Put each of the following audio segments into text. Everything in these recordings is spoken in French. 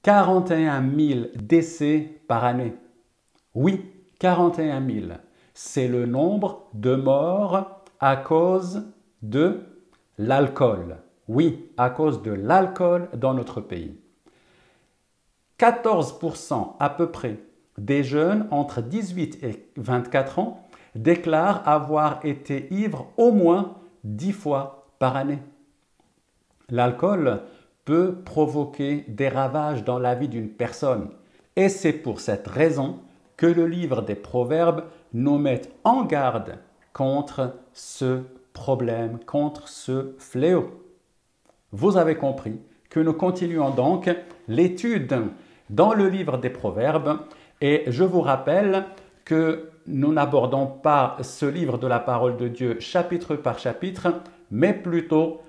41 000 décès par année. Oui, 41 000. C'est le nombre de morts à cause de l'alcool. Oui, à cause de l'alcool dans notre pays. 14% à peu près des jeunes entre 18 et 24 ans déclarent avoir été ivres au moins 10 fois par année. L'alcool peut provoquer des ravages dans la vie d'une personne et c'est pour cette raison que le livre des Proverbes nous met en garde contre ce problème, contre ce fléau. Vous avez compris que nous continuons donc l'étude dans le livre des Proverbes et je vous rappelle que nous n'abordons pas ce livre de la parole de Dieu chapitre par chapitre, mais plutôt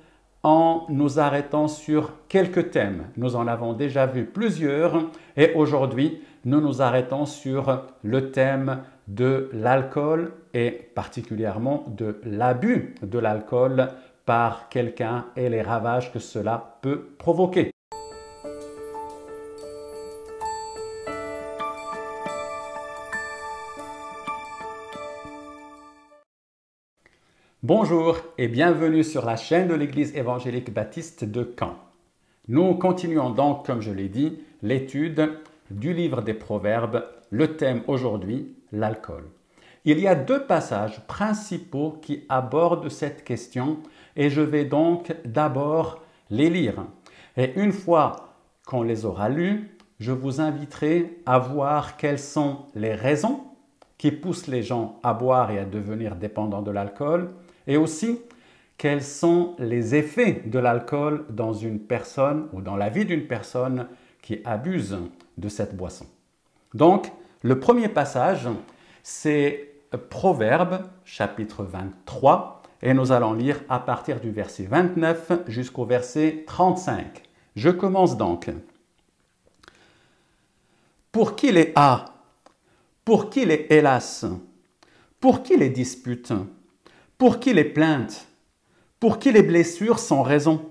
en nous arrêtant sur quelques thèmes. Nous en avons déjà vu plusieurs et aujourd'hui, nous nous arrêtons sur le thème de l'alcool et particulièrement de l'abus de l'alcool par quelqu'un et les ravages que cela peut provoquer. Bonjour et bienvenue sur la chaîne de l'Église évangélique baptiste de Caen. Nous continuons donc, comme je l'ai dit, l'étude du livre des Proverbes. Le thème aujourd'hui, l'alcool. Il y a deux passages principaux qui abordent cette question et je vais donc d'abord les lire. Et une fois qu'on les aura lus, je vous inviterai à voir quelles sont les raisons qui poussent les gens à boire et à devenir dépendants de l'alcool et aussi quels sont les effets de l'alcool dans une personne ou dans la vie d'une personne qui abuse de cette boisson. Donc, le premier passage, c'est Proverbes, chapitre 23, et nous allons lire à partir du verset 29 jusqu'au verset 35. Je commence donc. Pour qui les a? Pour qui les hélas? Pour qui les disputes? Pour qui les plaintes? Pour qui les blessures sans raison?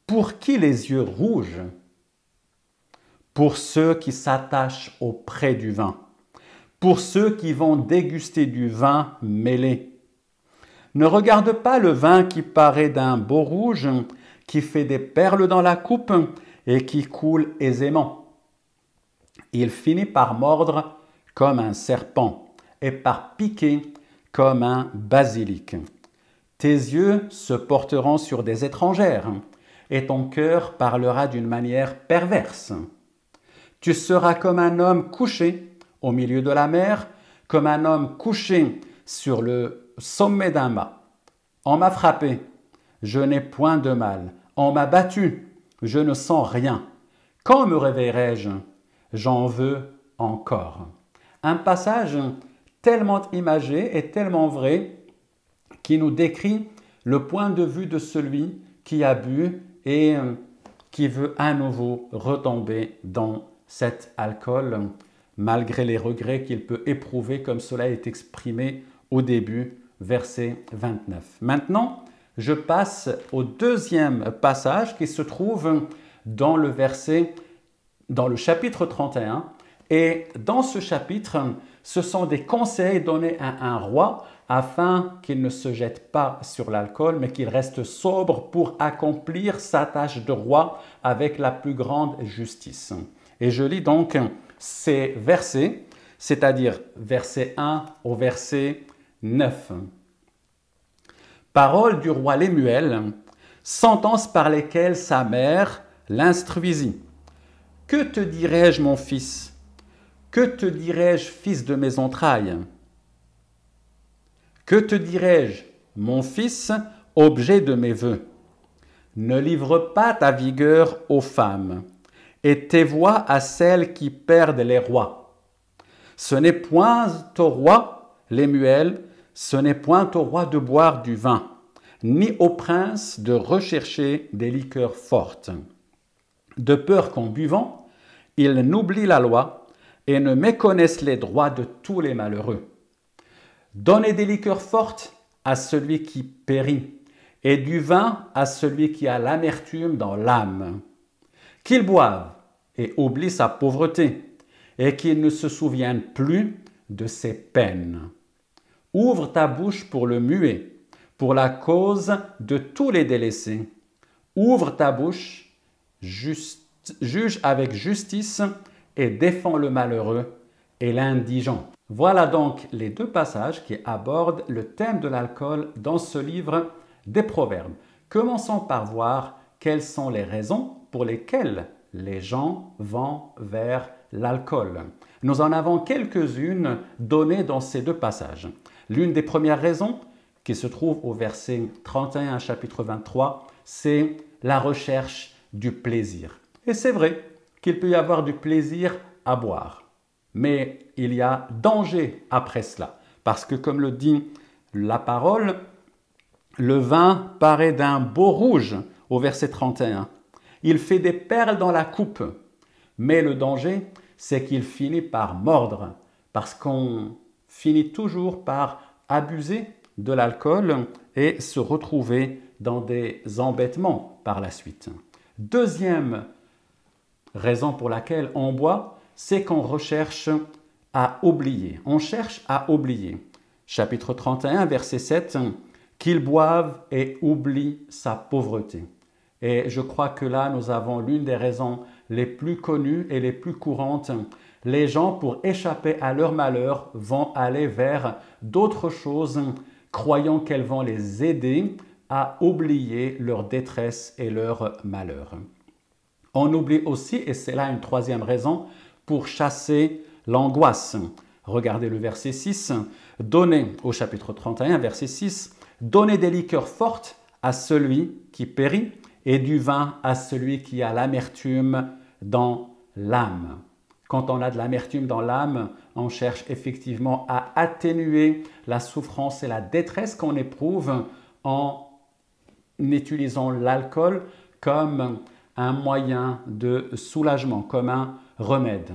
Pour qui les yeux rouges? Pour ceux qui s'attachent auprès du vin, pour ceux qui vont déguster du vin mêlé. Ne regarde pas le vin qui paraît d'un beau rouge, qui fait des perles dans la coupe et qui coule aisément. Il finit par mordre comme un serpent et par piquer comme un basilic. Tes yeux se porteront sur des étrangères et ton cœur parlera d'une manière perverse. Tu seras comme un homme couché au milieu de la mer, comme un homme couché sur le sommet d'un mât. On m'a frappé, je n'ai point de mal. On m'a battu, je ne sens rien. Quand me réveillerai-je? J'en veux encore. Un passage tellement imagé et tellement vrai qui nous décrit le point de vue de celui qui a bu et qui veut à nouveau retomber dans cet alcool, malgré les regrets qu'il peut éprouver, comme cela est exprimé au début, verset 29. Maintenant, je passe au deuxième passage qui se trouve dans le chapitre 31. Et dans ce chapitre, ce sont des conseils donnés à un roi afin qu'il ne se jette pas sur l'alcool, mais qu'il reste sobre pour accomplir sa tâche de roi avec la plus grande justice. Et je lis donc ces versets, c'est-à-dire verset 1 au verset 9. Parole du roi Lemuel, sentence par lesquelles sa mère l'instruisit. Que te dirai-je, mon fils? Que te dirai-je, fils de mes entrailles? Que te dirai-je, mon fils, objet de mes vœux? Ne livre pas ta vigueur aux femmes, et tes voix à celles qui perdent les rois. Ce n'est point au roi, Lemuel, ce n'est point au roi de boire du vin, ni au prince de rechercher des liqueurs fortes. De peur qu'en buvant, ils n'oublient la loi et ne méconnaissent les droits de tous les malheureux. Donnez des liqueurs fortes à celui qui périt, et du vin à celui qui a l'amertume dans l'âme. Qu'ils boivent et oublie sa pauvreté, et qu'il ne se souvienne plus de ses peines. Ouvre ta bouche pour le muet, pour la cause de tous les délaissés. Ouvre ta bouche, juge avec justice et défends le malheureux et l'indigent. Voilà donc les deux passages qui abordent le thème de l'alcool dans ce livre des Proverbes. Commençons par voir quelles sont les raisons pour lesquelles les gens vont vers l'alcool. Nous en avons quelques-unes données dans ces deux passages. L'une des premières raisons, qui se trouve au verset 31, chapitre 23, c'est la recherche du plaisir. Et c'est vrai qu'il peut y avoir du plaisir à boire, mais il y a danger après cela, parce que comme le dit la parole, le vin paraît d'un beau rouge au verset 31. Il fait des perles dans la coupe, mais le danger, c'est qu'il finit par mordre, parce qu'on finit toujours par abuser de l'alcool et se retrouver dans des embêtements par la suite. Deuxième raison pour laquelle on boit, c'est qu'on recherche à oublier. On cherche à oublier. Chapitre 31, verset 7, qu'ils boivent et oublient sa pauvreté. Et je crois que là, nous avons l'une des raisons les plus connues et les plus courantes. Les gens, pour échapper à leur malheur, vont aller vers d'autres choses, croyant qu'elles vont les aider à oublier leur détresse et leur malheur. On oublie aussi, et c'est là une troisième raison, pour chasser l'angoisse. Regardez le verset 6. Donnez, au chapitre 31, verset 6, donnez des liqueurs fortes à celui qui périt et du vin à celui qui a l'amertume dans l'âme. Quand on a de l'amertume dans l'âme, on cherche effectivement à atténuer la souffrance et la détresse qu'on éprouve en utilisant l'alcool comme un moyen de soulagement, comme un remède.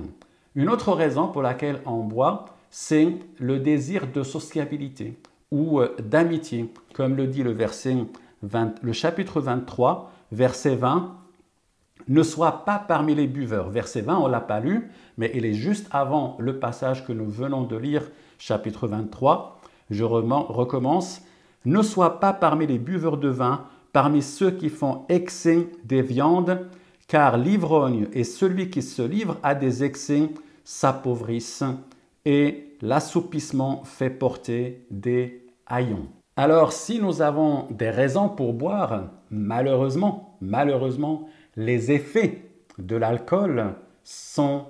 Une autre raison pour laquelle on boit, c'est le désir de sociabilité ou d'amitié, comme le dit le chapitre 23, verset 20. Ne sois pas parmi les buveurs. Verset 20, on ne l'a pas lu, mais il est juste avant le passage que nous venons de lire, chapitre 23. Je recommence. Ne sois pas parmi les buveurs de vin, parmi ceux qui font excès des viandes, car l'ivrogne et celui qui se livre à des excès s'appauvrissent et l'assoupissement fait porter des haillons. Alors, si nous avons des raisons pour boire, malheureusement, les effets de l'alcool sont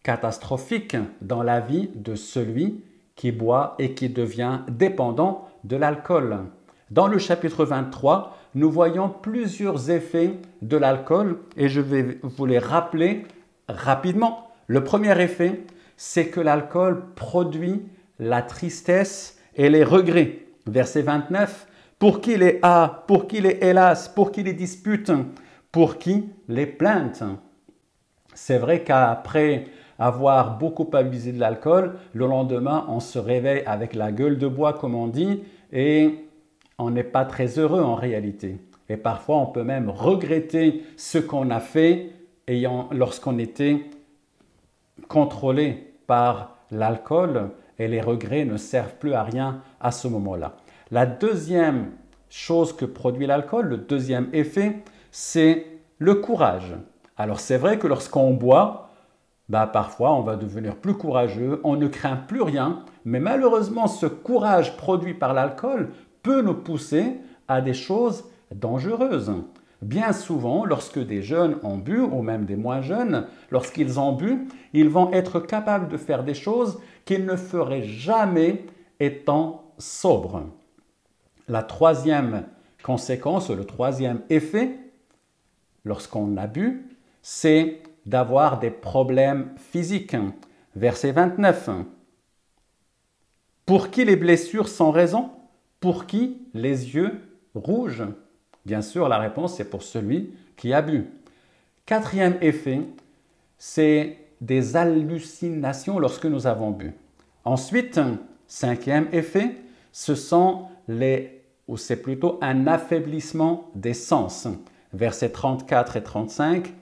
catastrophiques dans la vie de celui qui boit et qui devient dépendant de l'alcool. Dans le chapitre 23, nous voyons plusieurs effets de l'alcool et je vais vous les rappeler rapidement. Le premier effet, c'est que l'alcool produit la tristesse et les regrets. Verset 29, pour qui les a, pour qui les hélas, pour qui les disputes, pour qui les plaintes. C'est vrai qu'après avoir beaucoup abusé de l'alcool, le lendemain, on se réveille avec la gueule de bois, comme on dit, et on n'est pas très heureux en réalité. Et parfois, on peut même regretter ce qu'on a fait lorsqu'on était contrôlé par l'alcool et les regrets ne servent plus à rien à ce moment-là. La deuxième chose que produit l'alcool, le deuxième effet, c'est le courage. Alors c'est vrai que lorsqu'on boit, parfois on va devenir plus courageux, on ne craint plus rien, mais malheureusement ce courage produit par l'alcool peut nous pousser à des choses dangereuses. Bien souvent, lorsque des jeunes ont bu, ou même des moins jeunes, lorsqu'ils ont bu, ils vont être capables de faire des choses qu'ils ne feraient jamais étant sobres. La troisième conséquence, le troisième effet, lorsqu'on a bu, c'est d'avoir des problèmes physiques. Verset 29. Pour qui les blessures sans raison? Pour qui les yeux rouges? Bien sûr, la réponse c'est pour celui qui a bu. Quatrième effet, c'est des hallucinations lorsque nous avons bu. Ensuite, cinquième effet, c'est plutôt un affaiblissement des sens. Versets 34 et 35.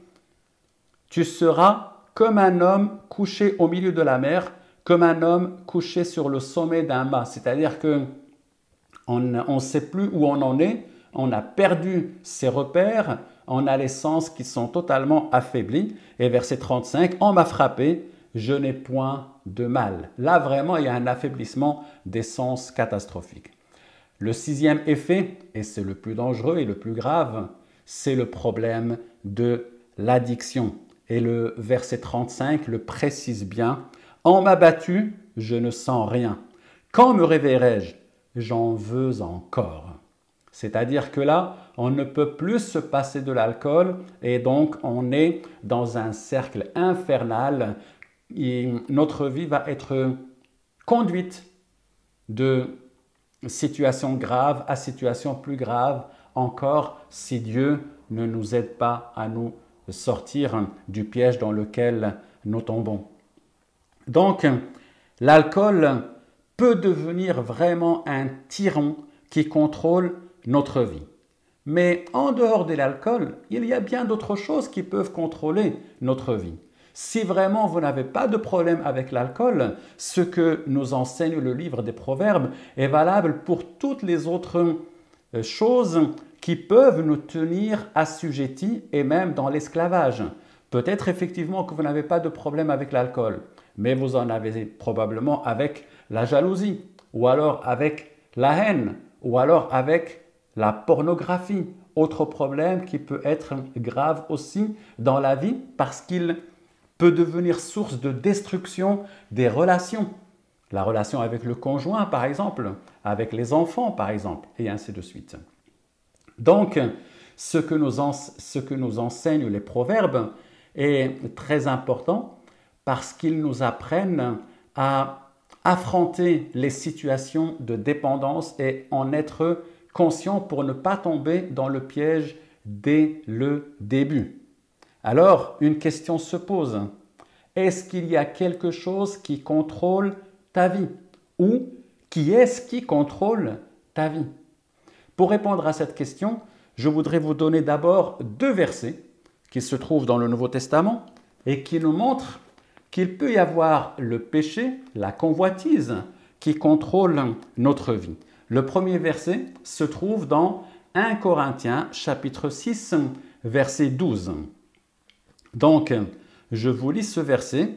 Tu seras comme un homme couché au milieu de la mer, comme un homme couché sur le sommet d'un mât. C'est-à-dire que on ne sait plus où on en est, on a perdu ses repères, on a les sens qui sont totalement affaiblis. Et verset 35, on m'a frappé, je n'ai point de mal. Là, vraiment, il y a un affaiblissement des sens catastrophique. Le sixième effet, et c'est le plus dangereux et le plus grave, c'est le problème de l'addiction. Et le verset 35 le précise bien. On m'a battu, je ne sens rien. Quand me réveillerai-je? J'en veux encore. C'est-à-dire que là, on ne peut plus se passer de l'alcool et donc on est dans un cercle infernal et notre vie va être conduite de situation grave à situation plus grave encore si Dieu ne nous aide pas à nous sortir du piège dans lequel nous tombons. Donc, l'alcool peut devenir vraiment un tyran qui contrôle notre vie. Mais en dehors de l'alcool, il y a bien d'autres choses qui peuvent contrôler notre vie. Si vraiment vous n'avez pas de problème avec l'alcool, ce que nous enseigne le livre des Proverbes est valable pour toutes les autres choses qui peuvent nous tenir assujettis et même dans l'esclavage. Peut-être effectivement que vous n'avez pas de problème avec l'alcool, mais vous en avez probablement avec la jalousie, ou alors avec la haine, ou alors avec la pornographie. Autre problème qui peut être grave aussi dans la vie parce qu'il peut devenir source de destruction des relations. La relation avec le conjoint, par exemple, avec les enfants, par exemple, et ainsi de suite. Donc, ce que nous enseignent les proverbes est très important parce qu'ils nous apprennent à affronter les situations de dépendance et en être conscient pour ne pas tomber dans le piège dès le début. Alors, une question se pose. Est-ce qu'il y a quelque chose qui contrôle ta vie? Ou qui est-ce qui contrôle ta vie? Pour répondre à cette question, je voudrais vous donner d'abord deux versets qui se trouvent dans le Nouveau Testament et qui nous montrent qu'il peut y avoir le péché, la convoitise, qui contrôle notre vie. Le premier verset se trouve dans 1 Corinthiens chapitre 6, verset 12. Donc, je vous lis ce verset.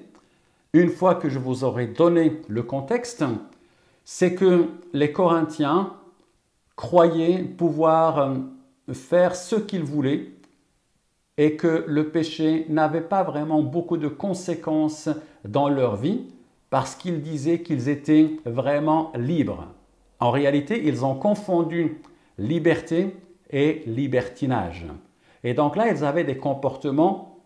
Une fois que je vous aurai donné le contexte, c'est que les Corinthiens croyaient pouvoir faire ce qu'ils voulaient et que le péché n'avait pas vraiment beaucoup de conséquences dans leur vie parce qu'ils disaient qu'ils étaient vraiment libres. En réalité, ils ont confondu liberté et libertinage. Et donc là, ils avaient des comportements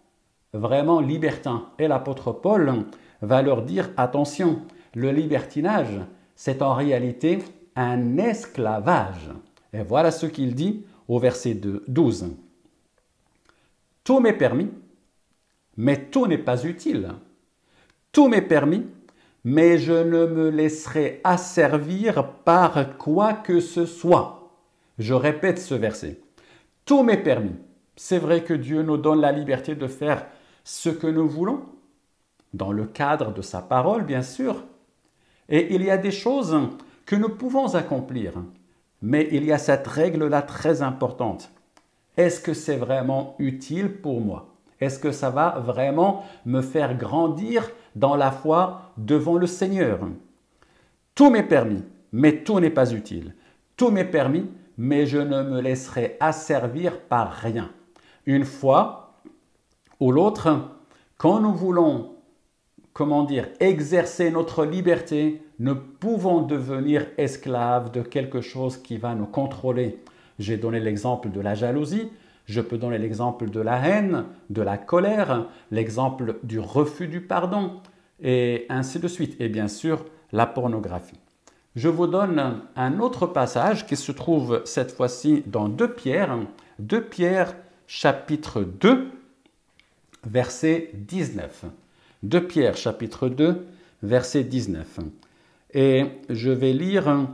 vraiment libertins. Et l'apôtre Paul va leur dire, attention, le libertinage, c'est en réalité un esclavage. Et voilà ce qu'il dit au verset 12. Tout m'est permis, mais tout n'est pas utile. Tout m'est permis, mais je ne me laisserai asservir par quoi que ce soit. Je répète ce verset. Tout m'est permis. C'est vrai que Dieu nous donne la liberté de faire ce que nous voulons, dans le cadre de sa parole, bien sûr. Et il y a des choses que nous pouvons accomplir. Mais il y a cette règle-là très importante. Est-ce que c'est vraiment utile pour moi? Est-ce que ça va vraiment me faire grandir dans la foi devant le Seigneur? Tout m'est permis, mais tout n'est pas utile. Tout m'est permis, mais je ne me laisserai asservir par rien. Une fois ou l'autre, quand nous voulons, exercer notre liberté, nous pouvons devenir esclaves de quelque chose qui va nous contrôler. J'ai donné l'exemple de la jalousie, je peux donner l'exemple de la haine, de la colère, l'exemple du refus du pardon, et ainsi de suite. Et bien sûr, la pornographie. Je vous donne un autre passage qui se trouve cette fois-ci dans 2 Pierre chapitre 2, verset 19. 2 Pierre chapitre 2, verset 19. Et je vais lire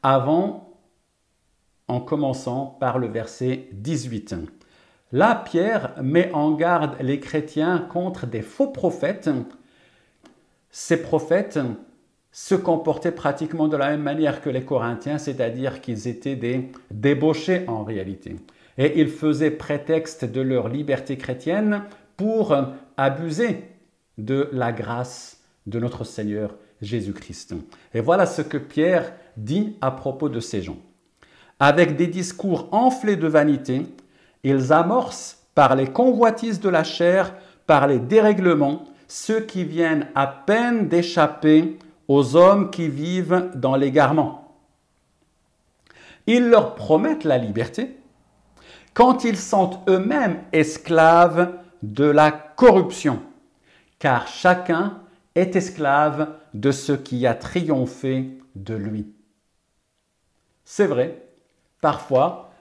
en commençant par le verset 18. Là, Pierre met en garde les chrétiens contre des faux prophètes. Ces prophètes se comportaient pratiquement de la même manière que les Corinthiens, c'est-à-dire qu'ils étaient des débauchés en réalité. Et ils faisaient prétexte de leur liberté chrétienne pour abuser de la grâce de notre Seigneur Jésus-Christ. Et voilà ce que Pierre dit à propos de ces gens. Avec des discours enflés de vanité, ils amorcent par les convoitises de la chair, par les dérèglements, ceux qui viennent à peine d'échapper aux hommes qui vivent dans l'égarement. Ils leur promettent la liberté quand ils sont eux-mêmes esclaves de la corruption, car chacun est esclave de ce qui a triomphé de lui. C'est vrai, parfois,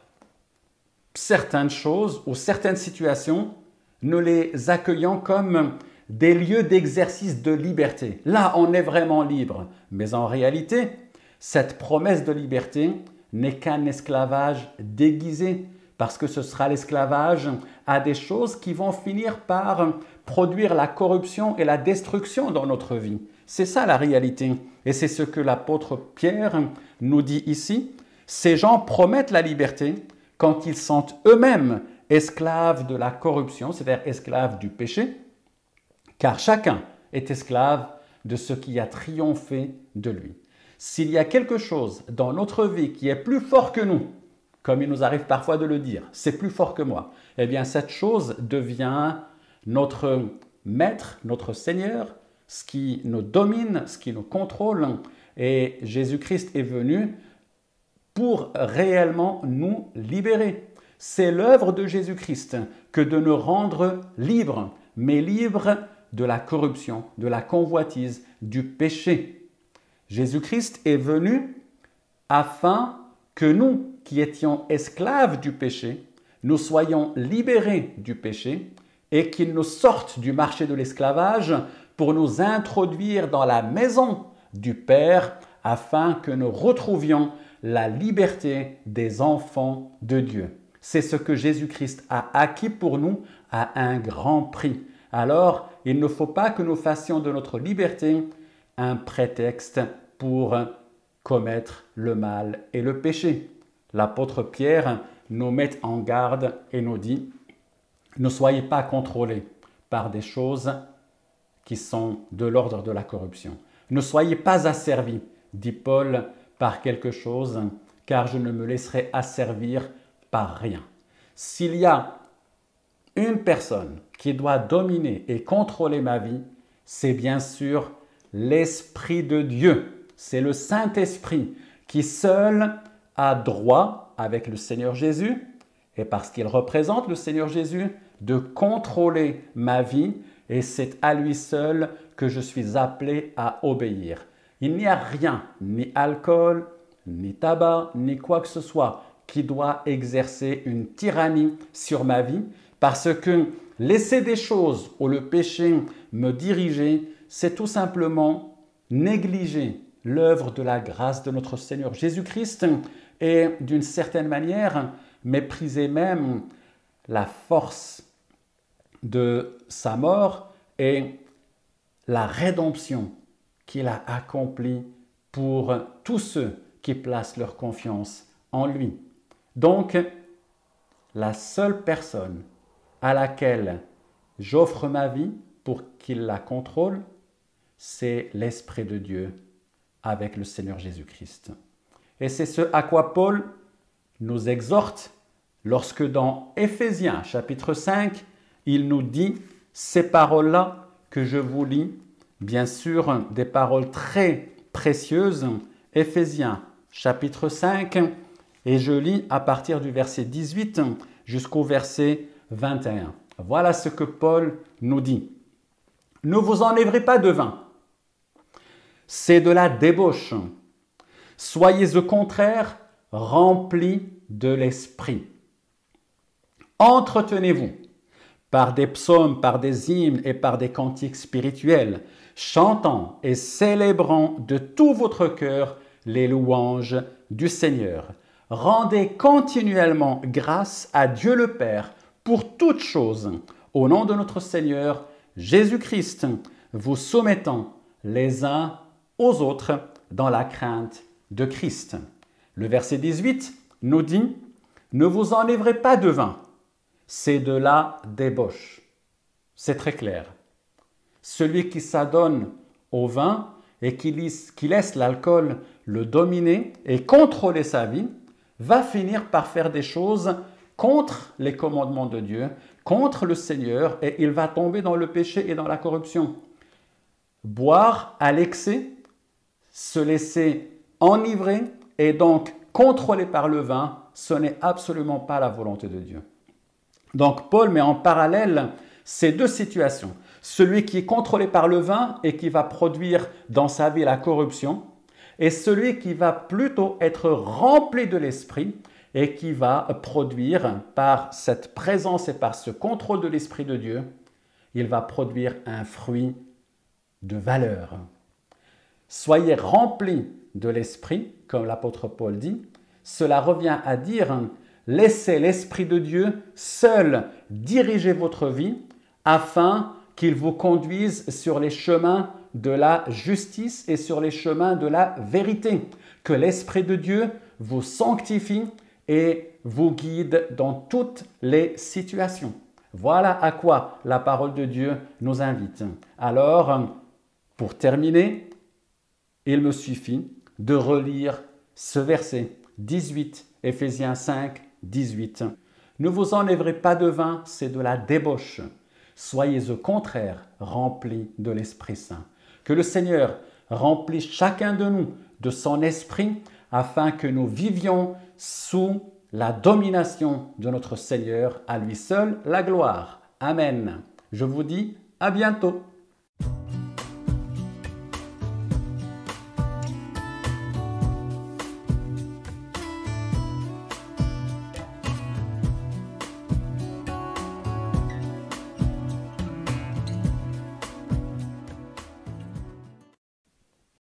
certaines choses ou certaines situations, nous les accueillons comme des lieux d'exercice de liberté. Là, on est vraiment libre. Mais en réalité, cette promesse de liberté n'est qu'un esclavage déguisé, parce que ce sera l'esclavage à des choses qui vont finir par produire la corruption et la destruction dans notre vie. C'est ça la réalité. Et c'est ce que l'apôtre Pierre nous dit ici. Ces gens promettent la liberté quand ils sont eux-mêmes esclaves de la corruption, c'est-à-dire esclaves du péché, car chacun est esclave de ce qui a triomphé de lui. S'il y a quelque chose dans notre vie qui est plus fort que nous, comme il nous arrive parfois de le dire, c'est plus fort que moi, eh bien cette chose devient notre maître, notre Seigneur, ce qui nous domine, ce qui nous contrôle. Et Jésus-Christ est venu pour réellement nous libérer. C'est l'œuvre de Jésus-Christ que de nous rendre libres, mais libres de la corruption, de la convoitise, du péché. Jésus-Christ est venu afin que nous, qui étions esclaves du péché, nous soyons libérés du péché et qu'il nous sorte du marché de l'esclavage pour nous introduire dans la maison du Père afin que nous retrouvions la liberté des enfants de Dieu. C'est ce que Jésus-Christ a acquis pour nous à un grand prix. Alors, il ne faut pas que nous fassions de notre liberté un prétexte pour commettre le mal et le péché. L'apôtre Pierre nous met en garde et nous dit « Ne soyez pas contrôlés par des choses qui sont de l'ordre de la corruption. Ne soyez pas asservis, dit Paul, par quelque chose, car je ne me laisserai asservir par rien. » S'il y a une personne qui doit dominer et contrôler ma vie, c'est bien sûr l'Esprit de Dieu. C'est le Saint-Esprit qui seul a droit, avec le Seigneur Jésus, et parce qu'il représente le Seigneur Jésus, de contrôler ma vie, et c'est à lui seul que je suis appelé à obéir. Il n'y a rien, ni alcool, ni tabac, ni quoi que ce soit, qui doit exercer une tyrannie sur ma vie, parce que laisser des choses où le péché me dirigeait, c'est tout simplement négliger l'œuvre de la grâce de notre Seigneur Jésus-Christ et d'une certaine manière mépriser même la force de sa mort et la rédemption qu'il a accomplie pour tous ceux qui placent leur confiance en lui. Donc, la seule personne à laquelle j'offre ma vie pour qu'il la contrôle, c'est l'Esprit de Dieu avec le Seigneur Jésus-Christ. Et c'est ce à quoi Paul nous exhorte lorsque dans Éphésiens chapitre 5, il nous dit ces paroles-là que je vous lis, bien sûr des paroles très précieuses, Éphésiens chapitre 5, et je lis à partir du verset 18 jusqu'au verset 21. Voilà ce que Paul nous dit. « Ne vous enivrez pas de vin, c'est de la débauche. Soyez au contraire remplis de l'esprit. Entretenez-vous par des psaumes, par des hymnes et par des cantiques spirituels, chantant et célébrant de tout votre cœur les louanges du Seigneur. Rendez continuellement grâce à Dieu le Père pour toutes choses, au nom de notre Seigneur Jésus-Christ, vous soumettant les uns aux autres dans la crainte de Christ. Le verset 18 nous dit « Ne vous enivrez pas de vin, c'est de la débauche. » C'est très clair. Celui qui s'adonne au vin et qui laisse l'alcool le dominer et contrôler sa vie, va finir par faire des choses contre les commandements de Dieu, contre le Seigneur, et il va tomber dans le péché et dans la corruption. Boire à l'excès, se laisser enivrer et donc contrôler par le vin, ce n'est absolument pas la volonté de Dieu. Donc Paul met en parallèle ces deux situations. Celui qui est contrôlé par le vin et qui va produire dans sa vie la corruption, et celui qui va plutôt être rempli de l'esprit et qui va produire par cette présence et par ce contrôle de l'Esprit de Dieu, il va produire un fruit de valeur. Soyez remplis de l'Esprit, comme l'apôtre Paul dit. Cela revient à dire, laissez l'Esprit de Dieu seul diriger votre vie afin qu'il vous conduise sur les chemins de la justice et sur les chemins de la vérité. Que l'Esprit de Dieu vous sanctifie et vous guide dans toutes les situations. Voilà à quoi la parole de Dieu nous invite. Alors, pour terminer, il me suffit de relire ce verset 18, Éphésiens 5, 18. Ne vous enivrez pas de vin, c'est de la débauche. Soyez au contraire remplis de l'Esprit Saint. Que le Seigneur remplisse chacun de nous de son esprit afin que nous vivions sous la domination de notre Seigneur, à lui seul la gloire. Amen. Je vous dis à bientôt.